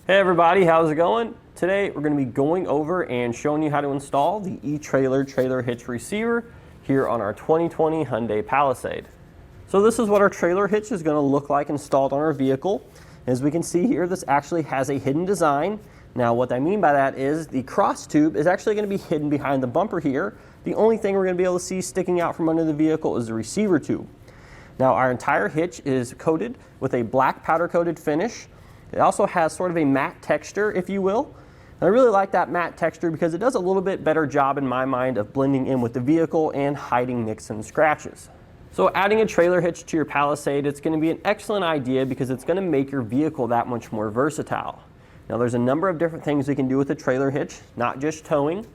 Hey everybody, how's it going? Today we're going to be going over and showing you how to install the eTrailer trailer hitch receiver here on our 2020 Hyundai Palisade. So this is what our trailer hitch is going to look like installed on our vehicle. As we can see here, this actually has a hidden design. Now what I mean by that is the cross tube is actually going to be hidden behind the bumper here. The only thing we're going to be able to see sticking out from under the vehicle is the receiver tube. Now our entire hitch is coated with a black powder coated finish. It also has sort of a matte texture, if you will. And I really like that matte texture because it does a little bit better job in my mind of blending in with the vehicle and hiding nicks and scratches. So adding a trailer hitch to your Palisade, it's going to be an excellent idea because it's going to make your vehicle that much more versatile. Now there's a number of different things we can do with a trailer hitch, not just towing.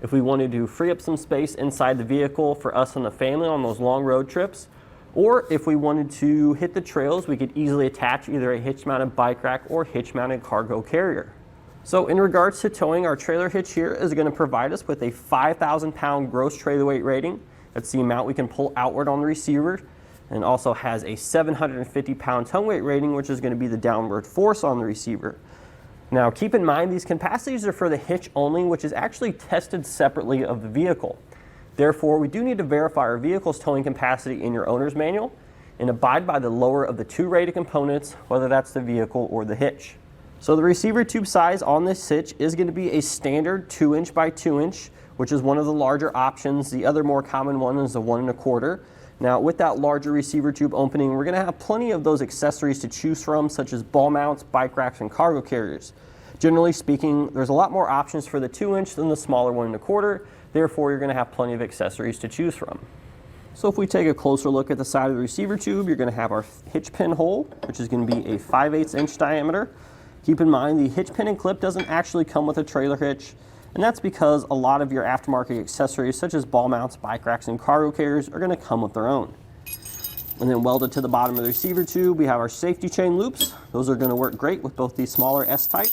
If we wanted to free up some space inside the vehicle for us and the family on those long road trips, or if we wanted to hit the trails, we could easily attach either a hitch-mounted bike rack or hitch-mounted cargo carrier. So in regards to towing, our trailer hitch here is going to provide us with a 5,000-pound gross trailer weight rating. That's the amount we can pull outward on the receiver, and also has a 750-pound tongue weight rating, which is going to be the downward force on the receiver. Now keep in mind these capacities are for the hitch only, which is actually tested separately of the vehicle. Therefore, we do need to verify our vehicle's towing capacity in your owner's manual and abide by the lower of the two rated components, whether that's the vehicle or the hitch. So the receiver tube size on this hitch is going to be a standard 2" by 2", which is one of the larger options. The other more common one is the 1 1/4. Now with that larger receiver tube opening, we're going to have plenty of those accessories to choose from, such as ball mounts, bike racks, and cargo carriers. Generally speaking, there's a lot more options for the 2" than the smaller 1 1/4. Therefore, you're going to have plenty of accessories to choose from. So if we take a closer look at the side of the receiver tube, you're going to have our hitch pin hole, which is going to be a 5/8" diameter. Keep in mind the hitch pin and clip doesn't actually come with a trailer hitch, and that's because a lot of your aftermarket accessories such as ball mounts, bike racks, and cargo carriers are going to come with their own. And then welded to the bottom of the receiver tube, we have our safety chain loops. Those are going to work great with both the smaller S-type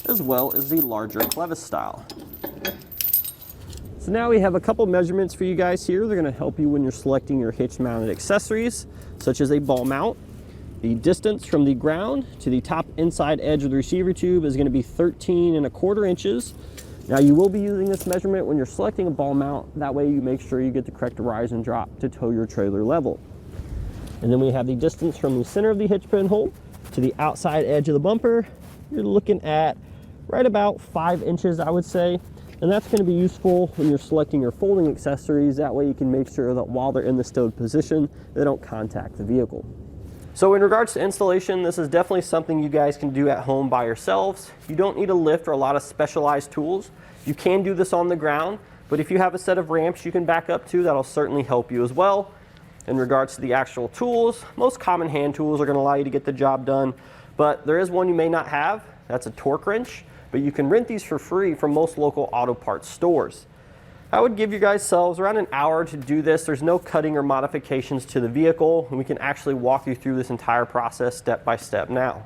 as well as the larger clevis style. So now we have a couple measurements for you guys here. They're going to help you when you're selecting your hitch mounted accessories, such as a ball mount. The distance from the ground to the top inside edge of the receiver tube is going to be 13 1/4 inches. Now you will be using this measurement when you're selecting a ball mount. That way you make sure you get the correct rise and drop to tow your trailer level. And then we have the distance from the center of the hitch pin hole to the outside edge of the bumper. You're looking at right about 5 inches, I would say. And that's going to be useful when you're selecting your folding accessories. That way you can make sure that while they're in the stowed position, they don't contact the vehicle. So in regards to installation, this is definitely something you guys can do at home by yourselves. You don't need a lift or a lot of specialized tools. You can do this on the ground, but if you have a set of ramps you can back up to, that'll certainly help you as well. In regards to the actual tools, most common hand tools are going to allow you to get the job done, but there is one you may not have. That's a torque wrench. But you can rent these for free from most local auto parts stores. I would give you guys selves around an hour to do this. There's no cutting or modifications to the vehicle, and we can actually walk you through this entire process step by step now.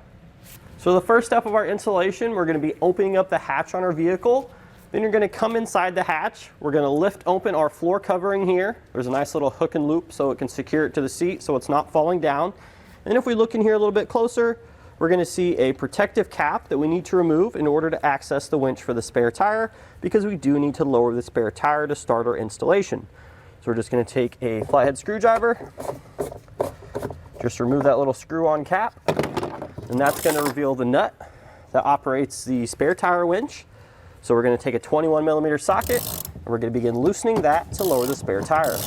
So the first step of our installation, we're going to be opening up the hatch on our vehicle. Then you're going to come inside the hatch. We're going to lift open our floor covering here. There's a nice little hook and loop so it can secure it to the seat so it's not falling down. And if we look in here a little bit closer, we're going to see a protective cap that we need to remove in order to access the winch for the spare tire, because we do need to lower the spare tire to start our installation. So we're just going to take a flathead screwdriver, just remove that little screw-on cap, and that's going to reveal the nut that operates the spare tire winch. So we're going to take a 21mm socket, and we're going to begin loosening that to lower the spare tire.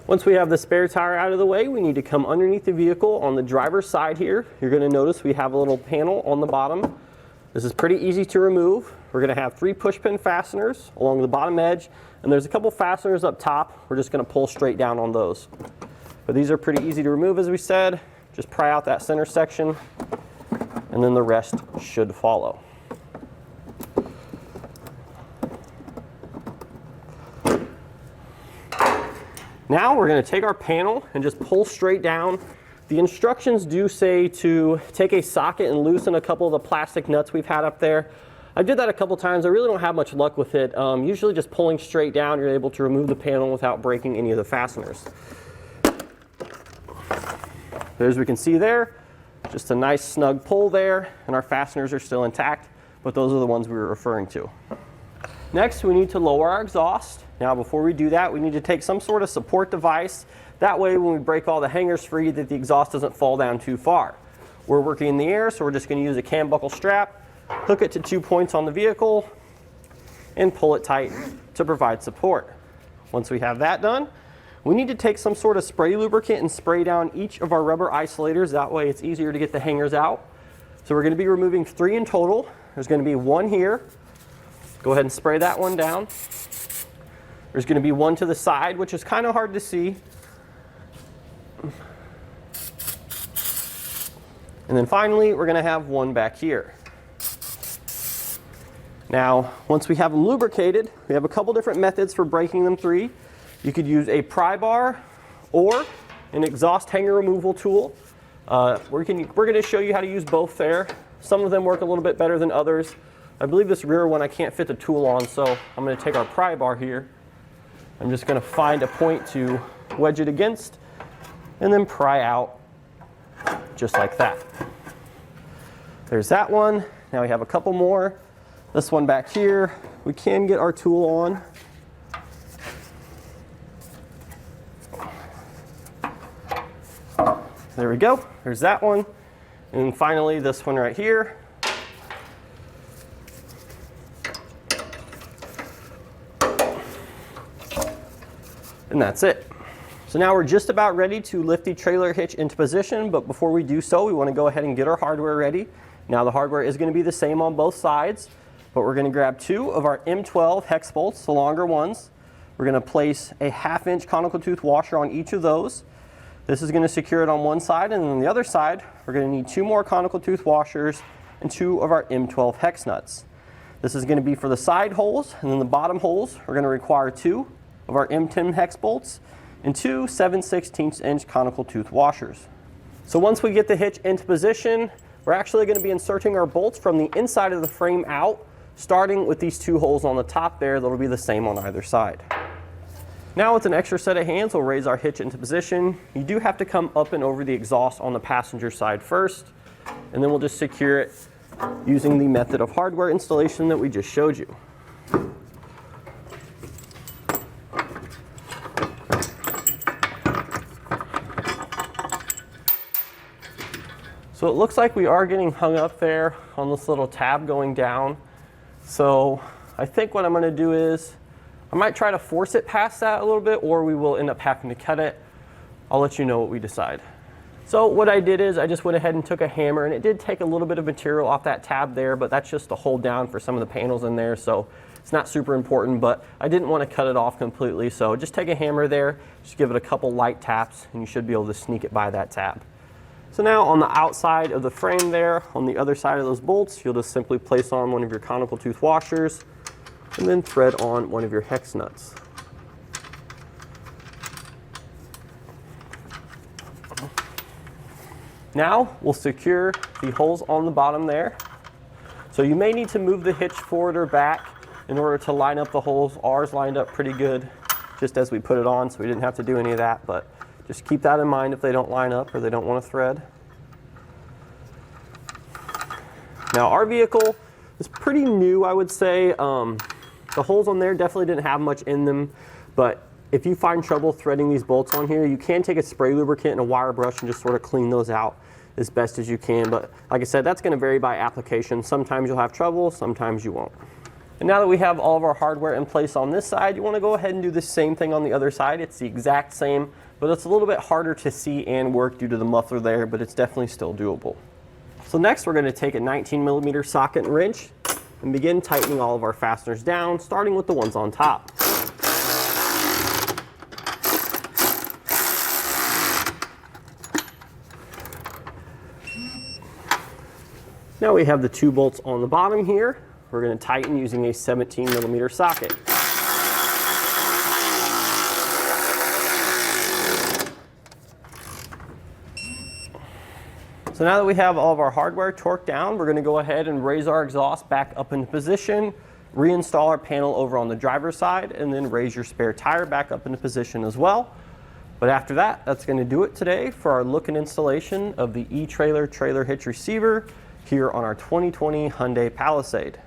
Once we have the spare tire out of the way, we need to come underneath the vehicle on the driver's side here. You're going to notice we have a little panel on the bottom. This is pretty easy to remove. We're going to have 3 push pin fasteners along the bottom edge, and there's a couple fasteners up top. We're just going to pull straight down on those. But these are pretty easy to remove, as we said. Just pry out that center section, and then the rest should follow. Now we're going to take our panel and just pull straight down. The instructions do say to take a socket and loosen a couple of the plastic nuts we've had up there. I did that a couple times. I really don't have much luck with it. Usually just pulling straight down, you're able to remove the panel without breaking any of the fasteners. As we can see there, just a nice snug pull there, and our fasteners are still intact, but those are the ones we were referring to. Next, we need to lower our exhaust. Now, before we do that, we need to take some sort of support device. That way, when we break all the hangers free, that the exhaust doesn't fall down too far. We're working in the air, so we're just going to use a cam buckle strap, hook it to 2 points on the vehicle, and pull it tight to provide support. Once we have that done, we need to take some sort of spray lubricant and spray down each of our rubber isolators. That way it's easier to get the hangers out. So we're going to be removing 3 in total. There's going to be 1 here. Go ahead and spray that one down. There's going to be 1 to the side, which is kind of hard to see. And then finally, we're going to have 1 back here. Now, once we have them lubricated, we have a couple different methods for breaking them free. You could use a pry bar or an exhaust hanger removal tool. We're going to show you how to use both there. Some of them work a little bit better than others. I believe this rear one I can't fit the tool on, so I'm going to take our pry bar here. I'm just going to find a point to wedge it against and then pry out just like that. There's that one. Now we have a couple more. This one back here, we can get our tool on. There we go. There's that one. And finally, this one right here. And that's it. So now we're just about ready to lift the trailer hitch into position, but before we do so, we want to go ahead and get our hardware ready. Now the hardware is going to be the same on both sides, but we're going to grab 2 of our M12 hex bolts, the longer ones. We're going to place a 1/2 inch conical tooth washer on each of those. This is going to secure it on one side, and on the other side, we're going to need 2 more conical tooth washers and 2 of our M12 hex nuts. This is going to be for the side holes, and then the bottom holes are going to require 2 of our M10 hex bolts and 2 7/16 inch conical tooth washers. So once we get the hitch into position, we're actually going to be inserting our bolts from the inside of the frame out, starting with these 2 holes on the top there that'll be the same on either side. Now with an extra set of hands, we'll raise our hitch into position. You do have to come up and over the exhaust on the passenger side first, and then we'll just secure it using the method of hardware installation that we just showed you. So it looks like we are getting hung up there on this little tab going down. So I think what I'm going to do is I might try to force it past that a little bit, or we will end up having to cut it. I'll let you know what we decide. So what I did is I just went ahead and took a hammer, and it did take a little bit of material off that tab there, but that's just to hold down for some of the panels in there, so it's not super important, but I didn't want to cut it off completely, so just take a hammer there, just give it a couple light taps, and you should be able to sneak it by that tab. So now on the outside of the frame there, on the other side of those bolts, you'll just simply place on one of your conical tooth washers and then thread on one of your hex nuts. Now we'll secure the holes on the bottom there. So you may need to move the hitch forward or back in order to line up the holes. Ours lined up pretty good just as we put it on, so we didn't have to do any of that, but just keep that in mind if they don't line up or they don't want to thread. Now our vehicle is pretty new, I would say. The holes on there definitely didn't have much in them, but if you find trouble threading these bolts on here, you can take a spray lubricant and a wire brush and just sort of clean those out as best as you can. But like I said, that's going to vary by application. Sometimes you'll have trouble, sometimes you won't. And now that we have all of our hardware in place on this side, you want to go ahead and do the same thing on the other side. It's the exact same, but it's a little bit harder to see and work due to the muffler there, but it's definitely still doable. So next we're going to take a 19mm socket and wrench and begin tightening all of our fasteners down, starting with the ones on top. Now we have the 2 bolts on the bottom here. We're going to tighten using a 17mm socket. So now that we have all of our hardware torqued down, we're going to go ahead and raise our exhaust back up into position, reinstall our panel over on the driver's side, and then raise your spare tire back up into position as well. But after that, that's going to do it today for our look and installation of the eTrailer Trailer Hitch Receiver here on our 2020 Hyundai Palisade.